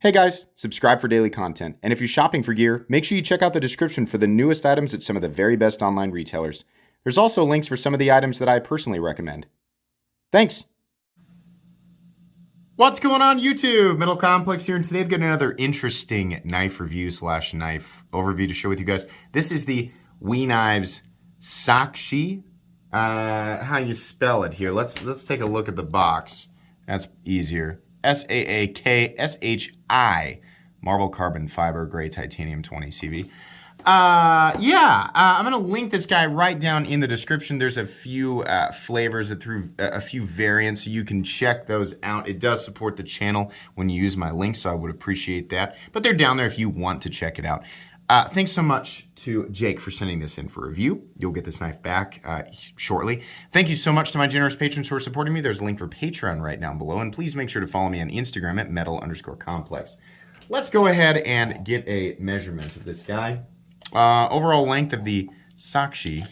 Hey guys, subscribe for daily content. And if you're shopping for gear, make sure you check out the description for the newest items at some of the very best online retailers. There's also links for some of the items that I personally recommend. Thanks! What's going on YouTube? Metal Complex here, and today I've got another interesting knife review / knife overview to share with you guys. This is the WE Knives Saakshi. How you spell it here? Let's take a look at the box. That's easier. Saakshi, marble carbon fiber, gray titanium 20 CV. I'm gonna link this guy right down in the description. There's a few flavors through a few variants, so you can check those out. It does support the channel when you use my link, so I would appreciate that. But they're down there if you want to check it out. Thanks so much to Jake for sending this in for review. You'll get this knife back shortly. Thank you so much to my generous patrons who are supporting me. There's a link for Patreon right down below. And please make sure to follow me on Instagram at metal_complex. Let's go ahead and get a measurement of this guy. Overall length of the Saakshi,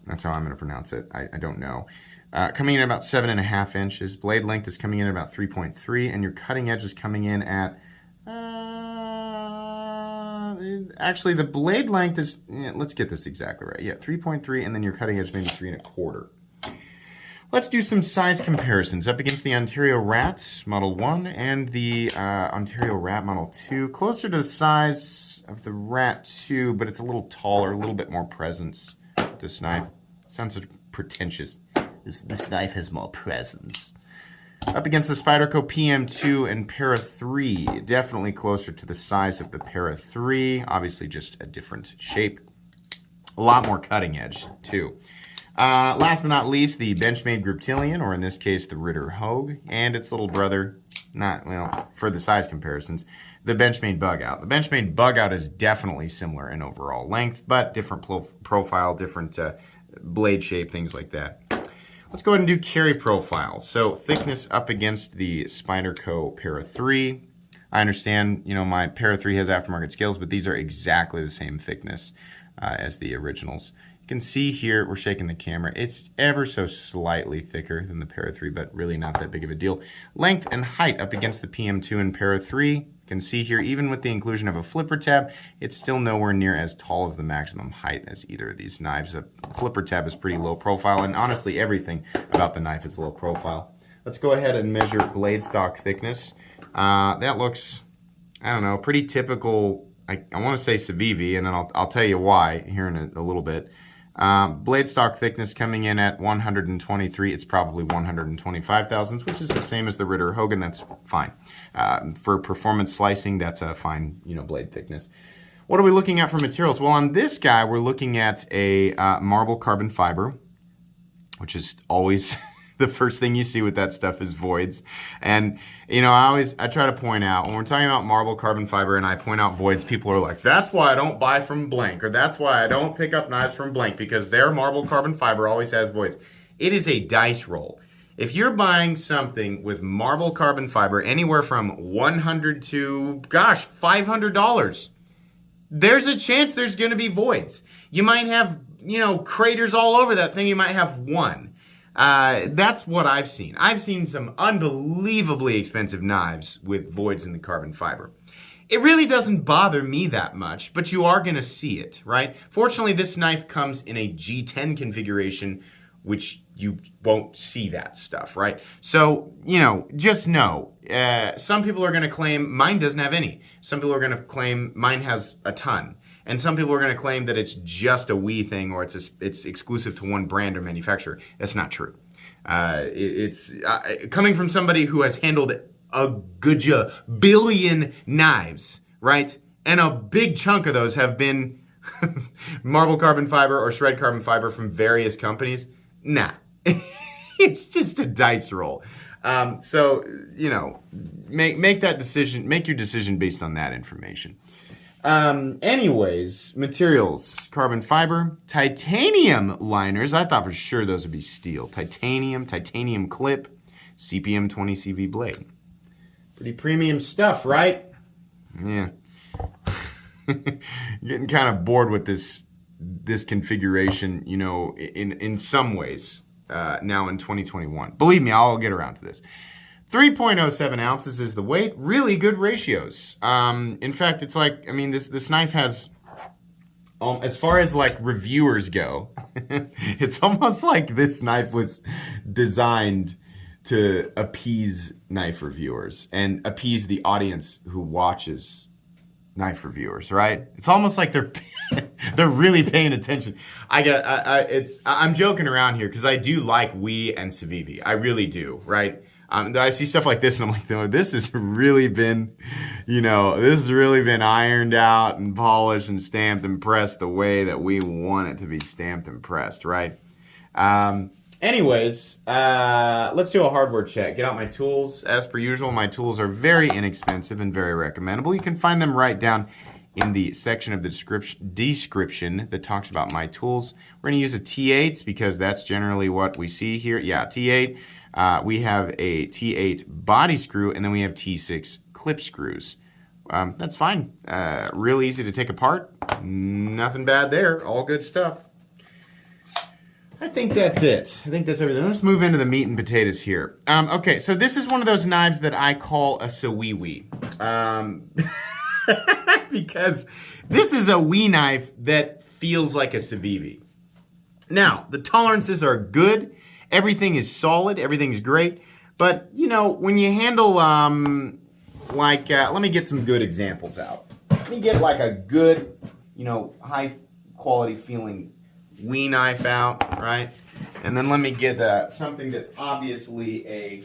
that's how I'm going to pronounce it. I don't know. Coming in at about 7.5 inches. Blade length is coming in at about 3.3. And your cutting edge is coming in at... actually, the blade length is, let's get this exactly right. Yeah, 3.3, and then your cutting edge maybe 3.25. Let's do some size comparisons up against the Ontario Rat Model 1 and the Ontario Rat Model 2. Closer to the size of the Rat 2, but it's a little taller, a little bit more presence with this knife. It sounds so pretentious. This knife has more presence. Up against the Spyderco PM2 and Para 3, definitely closer to the size of the Para 3, obviously just a different shape. A lot more cutting edge, too. Last but not least, the Benchmade Griptilian, or in this case, the Ritter Hogue, and its little brother, for the size comparisons, the Benchmade Bug Out. The Benchmade Bug Out is definitely similar in overall length, but different profile, different blade shape, things like that. Let's go ahead and do carry profile. So thickness up against the Spyderco Para 3. I understand, my Para 3 has aftermarket scales, but these are exactly the same thickness as the originals. You can see here, we're shaking the camera, it's ever so slightly thicker than the Para 3, but really not that big of a deal. Length and height up against the PM2 and Para 3. You can see here, even with the inclusion of a flipper tab, it's still nowhere near as tall as the maximum height as either of these knives. A flipper tab is pretty low profile, and honestly, everything about the knife is low profile. Let's go ahead and measure blade stock thickness. That looks, I don't know, pretty typical. I want to say Civivi, and then I'll tell you why here in a little bit. Blade stock thickness coming in at 123. It's probably 125 thousandths, which is the same as the Ritter Hogue, and that's fine. For performance slicing, that's a fine, blade thickness. What are we looking at for materials? Well, on this guy, we're looking at a marble carbon fiber, which is always the first thing you see with that stuff is voids. And, I try to point out, when we're talking about marble carbon fiber and I point out voids, people are like, that's why I don't buy from blank, or that's why I don't pick up knives from blank, because their marble carbon fiber always has voids. It is a dice roll. If you're buying something with marble carbon fiber anywhere from $100 to, $500, there's a chance there's going to be voids. You might have, craters all over that thing. You might have one. That's what I've seen. I've seen some unbelievably expensive knives with voids in the carbon fiber. It really doesn't bother me that much, but you are going to see it, right? Fortunately, this knife comes in a G10 configuration, which you won't see that stuff, right? So, just know, some people are going to claim mine doesn't have any. Some people are going to claim mine has a ton. And some people are going to claim that it's just a WE thing, or it's exclusive to one brand or manufacturer. That's not true. It's coming from somebody who has handled a good billion knives, right? And a big chunk of those have been marble carbon fiber or shred carbon fiber from various companies. Nah, it's just a dice roll. So, make that decision, make your decision based on that information. Anyways, materials, carbon fiber, titanium liners. I thought for sure those would be steel. Titanium clip, CPM 20 CV blade. Pretty premium stuff, right? Yeah. Getting kind of bored with this configuration, in some ways, now in 2021. Believe me, I'll get around to this. 3.07 ounces is the weight. Really good ratios. In fact, it's like, I mean, this knife has, as far as like reviewers go, it's almost like this knife was designed to appease knife reviewers and appease the audience who watches knife reviewers, right? It's almost like they're they're really paying attention. I'm joking around here because I do like WE and Civivi. I really do, right? I see stuff like this and I'm like, no, this has really been, this has really been ironed out and polished and stamped and pressed the way that we want it to be stamped and pressed, right? Anyways, let's do a hardware check. Get out my tools. As per usual, my tools are very inexpensive and very recommendable. You can find them right down in the section of the description that talks about my tools. We're going to use a T8 because that's generally what we see here. Yeah, T8. We have a T8 body screw, and then we have T6 clip screws. That's fine. Real easy to take apart. Nothing bad there. All good stuff. I think that's it. I think that's everything. Let's move into the meat and potatoes here. Okay, so this is one of those knives that I call a Sawiwi. Because this is a WE knife that feels like a Civivi. Now, the tolerances are good. Everything is solid. Everything's great. But, when you handle, let me get some good examples out. Let me get like a good, high quality feeling WE knife out, right? And then let me get something that's obviously a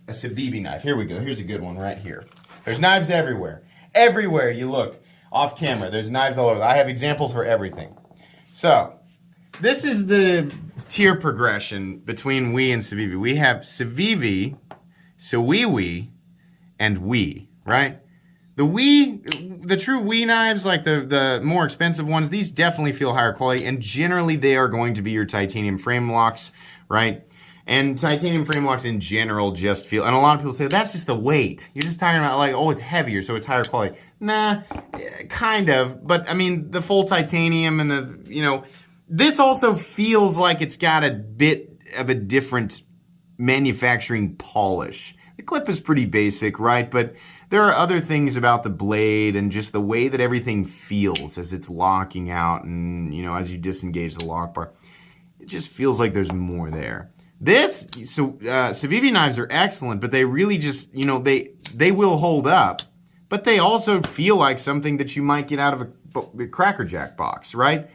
Civivi knife. Here we go. Here's a good one right here. There's knives everywhere. Everywhere you look off camera, there's knives all over. I have examples for everything. So, this is the tier progression between WE and Civivi. We have Civivi, Sawiwi, and WE, right? The true WE knives, like the more expensive ones, these definitely feel higher quality, and generally they are going to be your titanium frame locks, right? And titanium frame locks in general just feel, and a lot of people say, that's just the weight. You're just talking about like, oh, it's heavier, so it's higher quality. Nah, kind of, but I mean, the full titanium and this also feels like it's got a bit of a different manufacturing polish. The clip is pretty basic, right? But there are other things about the blade and just the way that everything feels as it's locking out and, as you disengage the lock bar. It just feels like there's more there. Civivi knives are excellent, but they really just, they will hold up, but they also feel like something that you might get out of a Cracker Jack box, right?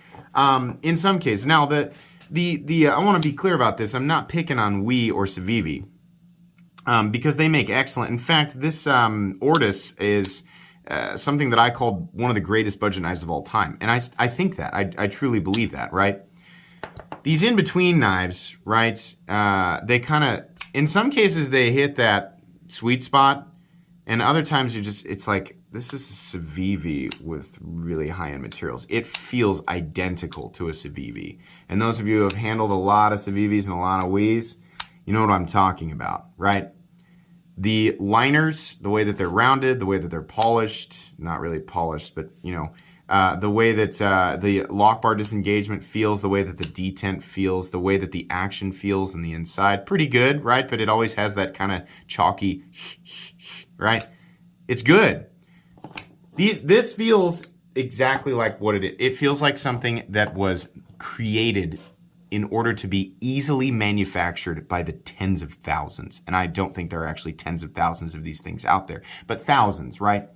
In some cases. Now, I want to be clear about this. I'm not picking on WE or Civivi because they make excellent. In fact, this Ortis is something that I call one of the greatest budget knives of all time. And I think that. I truly believe that, right? These in-between knives, right, they kind of, in some cases, they hit that sweet spot. And other times, it's like, this is a Civivi with really high-end materials. It feels identical to a Civivi. And those of you who have handled a lot of Civivis and a lot of WEs, you know what I'm talking about, right? The liners, the way that they're rounded, the way that they're polished, not really polished, but, the way that the lock bar disengagement feels, the way that the detent feels, the way that the action feels on the inside. Pretty good, right? But it always has that kind of chalky, right? It's good. This feels exactly like what it is. It feels like something that was created in order to be easily manufactured by the tens of thousands. And I don't think there are actually tens of thousands of these things out there, but thousands, right?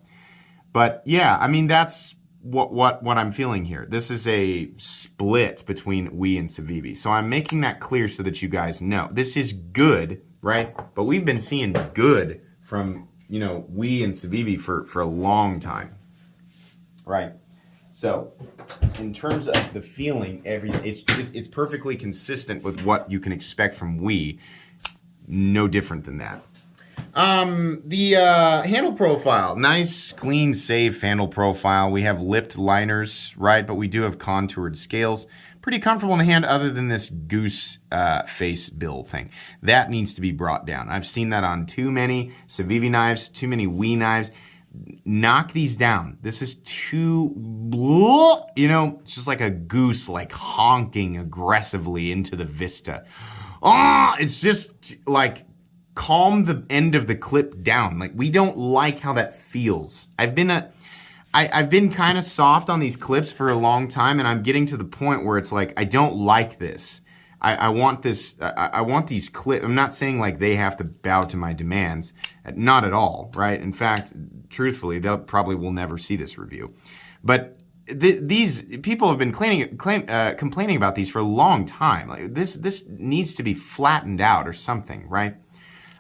But yeah, I mean, that's what I'm feeling here. This is a split between WE and Civivi. So I'm making that clear so that you guys know. This is good, right? But we've been seeing good from WE and Civivi for a long time, right? So, in terms of the feeling, it's perfectly consistent with what you can expect from WE. No different than that. The handle profile, nice, clean, safe handle profile. We have lipped liners, right? But we do have contoured scales. Pretty comfortable in the hand other than this goose face bill thing. That needs to be brought down. I've seen that on too many Civivi knives, too many WE knives. Knock these down. This is too, it's just like a goose like honking aggressively into the vista. Oh, it's just like calm the end of the clip down. Like, we don't like how that feels. I've been kind of soft on these clips for a long time, and I'm getting to the point where it's like, I don't like this. I want this. I want these clips. I'm not saying like they have to bow to my demands. Not at all, right? In fact, truthfully, they'll probably will never see this review. But these people have been complaining about these for a long time. Like, this needs to be flattened out or something, right?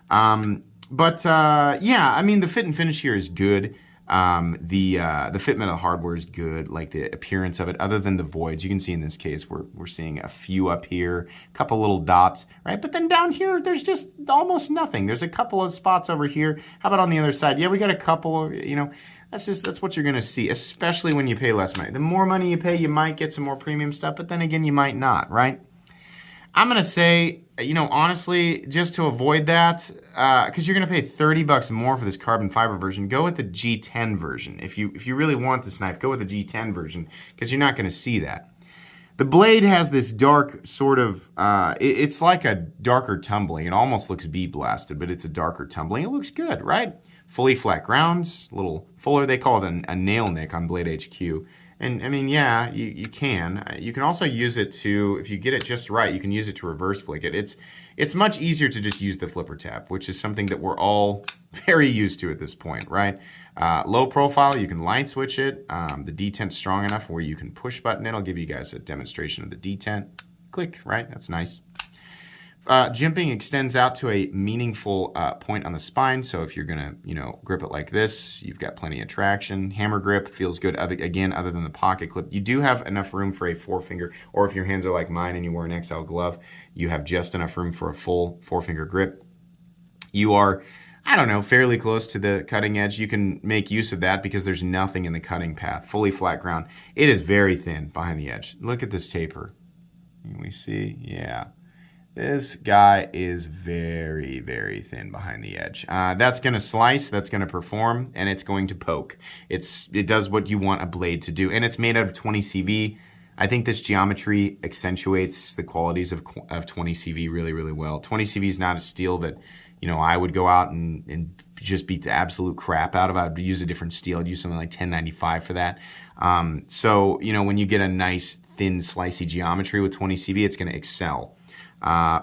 Yeah, I mean, the fit and finish here is good. The fitment of the hardware is good, like the appearance of it, other than the voids. You can see in this case, we're seeing a few up here, a couple little dots, right? But then down here, there's just almost nothing. There's a couple of spots over here. How about on the other side? Yeah, we got a couple, you know, that's what you're going to see, especially when you pay less money. The more money you pay, you might get some more premium stuff, but then again, you might not, right? I'm going to say, you know, honestly, just to avoid that, because you're going to pay $30 more for this carbon fiber version, go with the G10 version. If you really want this knife, go with the G10 version, because you're not going to see that. The blade has this dark sort of, it's like a darker tumbling. It almost looks bead blasted, but it's a darker tumbling. It looks good, right? Fully flat grounds, a little fuller. They call it a nail nick on Blade HQ. And I mean, yeah, you can. You can also use it to, if you get it just right, you can use it to reverse flick it. It's much easier to just use the flipper tab, which is something that we're all very used to at this point, right? Low profile, you can line switch it. The detent's strong enough where you can push button it. I'll give you guys a demonstration of the detent. Click, right? That's nice. Jimping extends out to a meaningful point on the spine. So if you're gonna, you know, grip it like this, you've got plenty of traction. Hammer grip feels good. Other than the pocket clip, you do have enough room for a forefinger. Or if your hands are like mine and you wear an XL glove, you have just enough room for a full forefinger grip. You are, I don't know, fairly close to the cutting edge. You can make use of that because there's nothing in the cutting path. Fully flat ground. It is very thin behind the edge. Look at this taper. Can we see? Yeah. This guy is very, very thin behind the edge. That's going to slice, that's going to perform, and it's going to poke. It does what you want a blade to do, and it's made out of 20 CV. I think this geometry accentuates the qualities of 20 CV really, really well. 20 CV is not a steel that, you know, I would go out and just beat the absolute crap out of. I would use a different steel. I'd use something like 1095 for that. So, you know, when you get a nice, thin, slicey geometry with 20 CV, it's going to excel.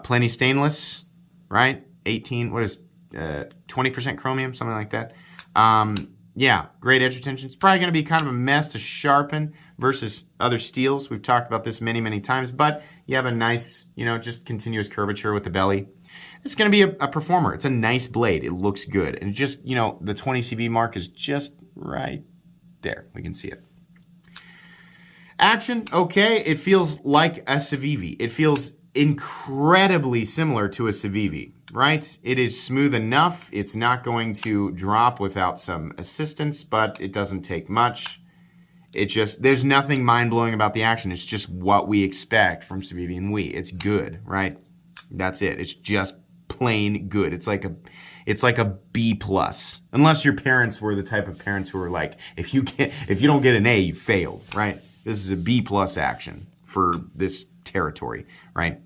Plenty stainless, right? 20% chromium, something like that. Yeah, great edge retention. It's probably going to be kind of a mess to sharpen versus other steels. We've talked about this many, many times, but you have a nice, you know, just continuous curvature with the belly. It's going to be a performer. It's a nice blade. It looks good. And just, you know, the 20 CV mark is just right there. We can see it. Action, okay. It feels like a Civivi. It feels incredibly similar to a Civivi, right? It is smooth enough. It's not going to drop without some assistance, but it doesn't take much. It just, there's nothing mind-blowing about the action. It's just what we expect from Civivi and WE. It's good, right? That's it. It's just plain good. It's like a B plus. Unless your parents were the type of parents who were like, if you don't get an A, you failed, right? This is a B plus action for this territory, right?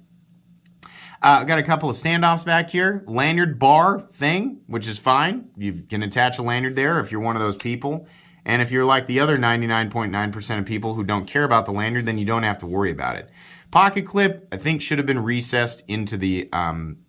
Got a couple of standoffs back here. Lanyard bar thing, which is fine. You can attach a lanyard there if you're one of those people. And if you're like the other 99.9% of people who don't care about the lanyard, then you don't have to worry about it. Pocket clip, I think, should have been recessed into the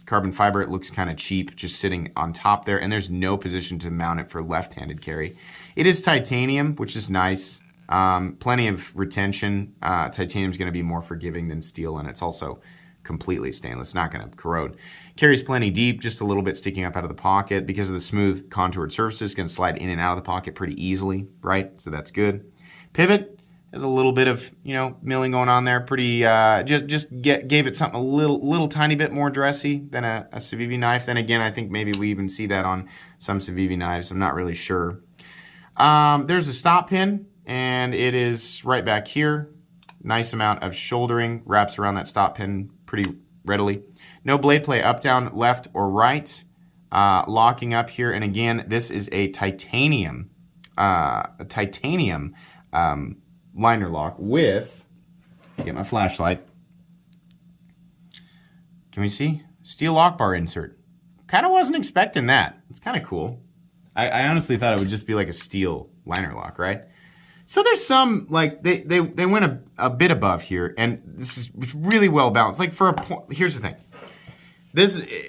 carbon fiber. It looks kind of cheap just sitting on top there, and there's no position to mount it for left-handed carry. It is titanium, which is nice. Plenty of retention. Titanium is going to be more forgiving than steel, and it's also completely stainless, not going to corrode. Carries plenty deep, just a little bit sticking up out of the pocket. Because of the smooth contoured surfaces, it's going to slide in and out of the pocket pretty easily, right? So that's good. Pivot has a little bit of, you know, milling going on there. Pretty, gave it something a little tiny bit more dressy than a Civivi knife. Then again, I think maybe we even see that on some Civivi knives. I'm not really sure. There's a stop pin, and it is right back here. Nice amount of shouldering, wraps around that stop pin pretty readily. No blade play up, down, left, or right. Locking up here, and again, this is a titanium liner lock with, get my flashlight. Can we see? Steel lock bar insert. Kind of wasn't expecting that. It's kind of cool. I honestly thought it would just be like a steel liner lock, right? So there's some, like, they went a bit above here, and this is really well balanced. Like, for a point, here's the thing.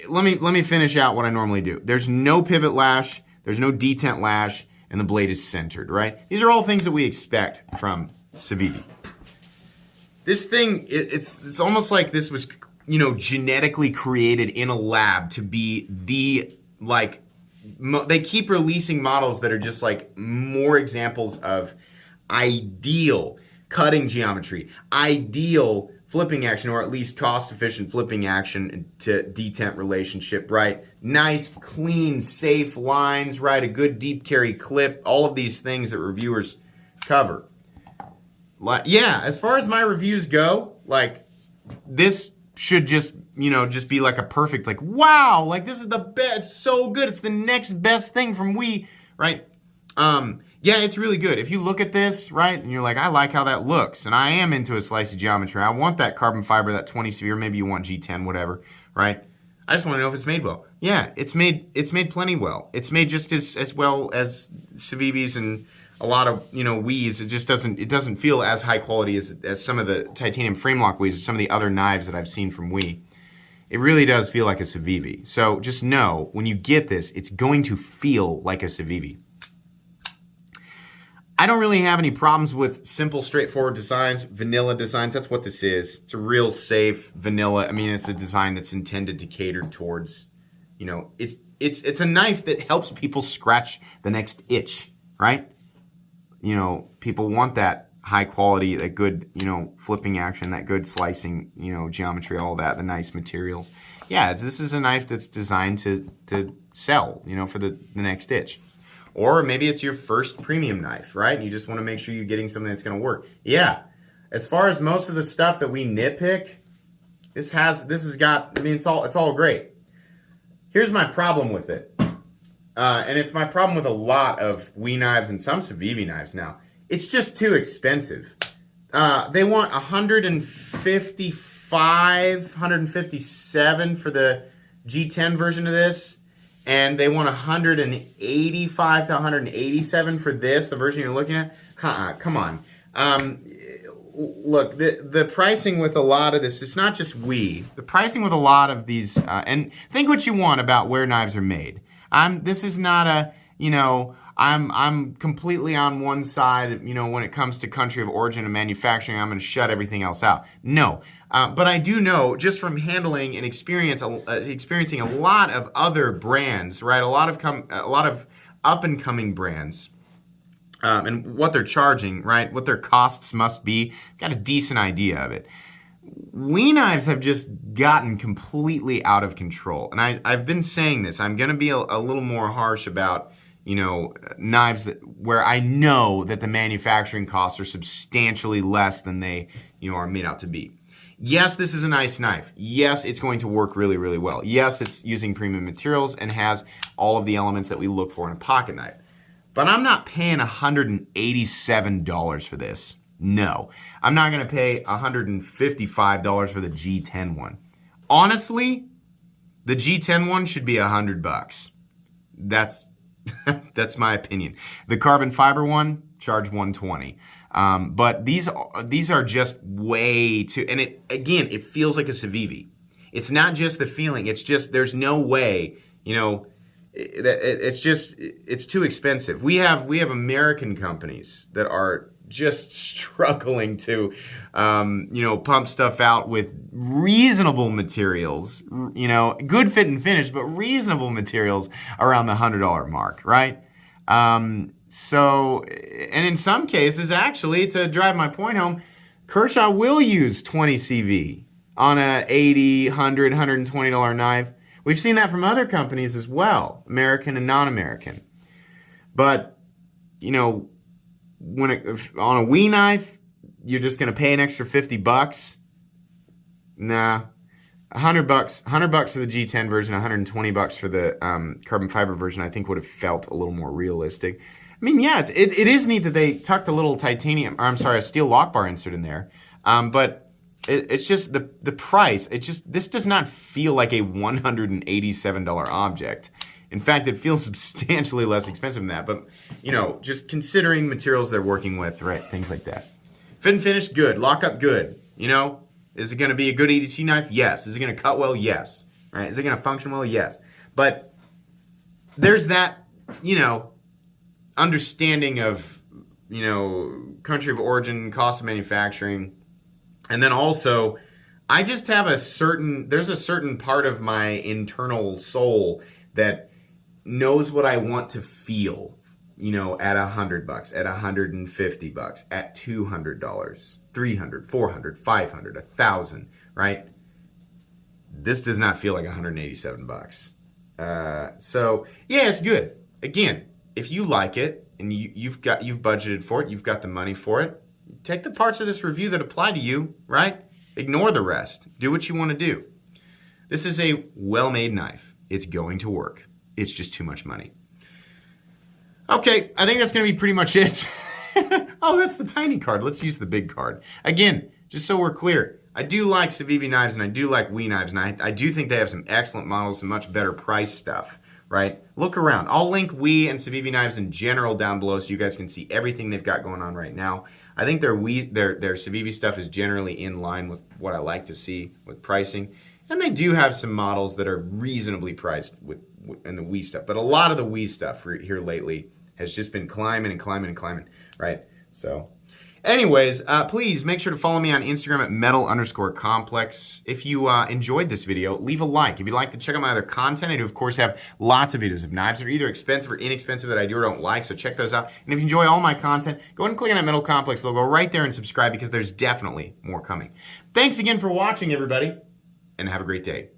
Let me finish out what I normally do. There's no pivot lash, there's no detent lash, and the blade is centered, right? These are all things that we expect from Civivi. This thing, it's almost like this was, genetically created in a lab to be the, like, they keep releasing models that are just like more examples of ideal cutting geometry, ideal flipping action, or at least cost-efficient flipping action to detent relationship, right? Nice, clean, safe lines, right? A good deep carry clip, all of these things that reviewers cover. Yeah, as far as my reviews go, like, this should just be like a perfect, like, wow, like, this is the best, it's so good, it's the next best thing from WE, right? Yeah, it's really good. If you look at this, right, and you're like, I like how that looks, and I am into a slicey geometry, I want that carbon fiber, that 20 severe, maybe you want G10, whatever, right? I just want to know if it's made well. Yeah, it's made plenty well. It's made just as well as Civivi's and a lot of, WE's. It just doesn't feel as high quality as some of the titanium frame lock WE's, some of the other knives that I've seen from WE. It really does feel like a Civivi. So just know, when you get this, it's going to feel like a Civivi. I don't really have any problems with simple, straightforward designs, vanilla designs. That's what this is. It's a real safe vanilla. I mean, it's a design that's intended to cater towards, it's a knife that helps people scratch the next itch, right? People want that high quality, that good, flipping action, that good slicing, geometry, all that, the nice materials. Yeah, this is a knife that's designed to sell, for the next itch. Or maybe it's your first premium knife, right? And you just want to make sure you're getting something that's going to work. Yeah, as far as most of the stuff that we nitpick, this has got, I mean, it's all great. Here's my problem with it. And it's my problem with a lot of WE knives and some Civivi knives now. It's just too expensive. They want $155, $157 for the G10 version of this. And they want $185 to $187 for this, the version you're looking at. Come on. Look, the pricing with a lot of this, it's not just WE. The pricing with a lot of these, and think what you want about where knives are made. This is not a, I'm completely on one side, when it comes to country of origin and manufacturing, I'm going to shut everything else out. No. But I do know, just from handling and experiencing a lot of other brands, right? A lot of up-and-coming brands, and what they're charging, right? What their costs must be. Got a decent idea of it. WE knives have just gotten completely out of control, and I've been saying this. I'm going to be a little more harsh about, knives where I know that the manufacturing costs are substantially less than they, are made out to be. Yes, this is a nice knife. Yes, it's going to work really, really well. Yes, it's using premium materials and has all of the elements that we look for in a pocket knife. But I'm not paying $187 for this. No. I'm not going to pay $155 for the G10 one. Honestly, the G10 one should be $100. That's my opinion. The carbon fiber one, charge $120. But these are just way too, and it feels like a Civivi. It's not just the feeling, it's just, there's no way, it's too expensive. We have American companies that are just struggling to, pump stuff out with reasonable materials, good fit and finish, but reasonable materials around the $100 mark, right? So, and in some cases, actually, to drive my point home, Kershaw will use 20 CV on a $80, $100, $120 knife. We've seen that from other companies as well, American and non-American. But, on a WE knife, you're just going to pay an extra $50. Nah. $100 for the G10 version, $120 for the carbon fiber version, I think would have felt a little more realistic. I mean, yeah, it is neat that they tucked a little a steel lock bar insert in there. But It's just the price. This does not feel like a $187 object. In fact, it feels substantially less expensive than that. But, you know, just considering materials they're working with, right, things like that. Fit and finish, good. Lock up, good. You know, is it going to be a good EDC knife? Yes. Is it going to cut well? Yes. Right? Is it going to function well? Yes. But there's that, you know, understanding of, you know, country of origin, cost of manufacturing. And then also, I just have there's a certain part of my internal soul that knows what I want to feel, you know, at $100, at $150, at $200, $300, $400, $500, $1,000, right? This does not feel like $187. So yeah, it's good. Again, if you like it and you've budgeted for it, you've got the money for it, take the parts of this review that apply to you, right? Ignore the rest. Do what you want to do. This is a well-made knife. It's going to work. It's just too much money. Okay, I think that's going to be pretty much it. Oh, that's the tiny card. Let's use the big card. Again, just so we're clear, I do like Civivi knives and I do like WE knives, and I do think they have some excellent models and much better price stuff, right? Look around. I'll link WE and Civivi knives in general down below so you guys can see everything they've got going on right now. I think their Civivi stuff is generally in line with what I like to see with pricing. And they do have some models that are reasonably priced in the WE stuff. But a lot of the WE stuff here lately has just been climbing and climbing and climbing, right? So anyways, please make sure to follow me on Instagram at metal_complex. If you enjoyed this video, leave a like. If you'd like to check out my other content, I do, of course, have lots of videos of knives that are either expensive or inexpensive that I do or don't like, so check those out. And if you enjoy all my content, go ahead and click on that Metal Complex logo right there and subscribe because there's definitely more coming. Thanks again for watching, everybody, and have a great day.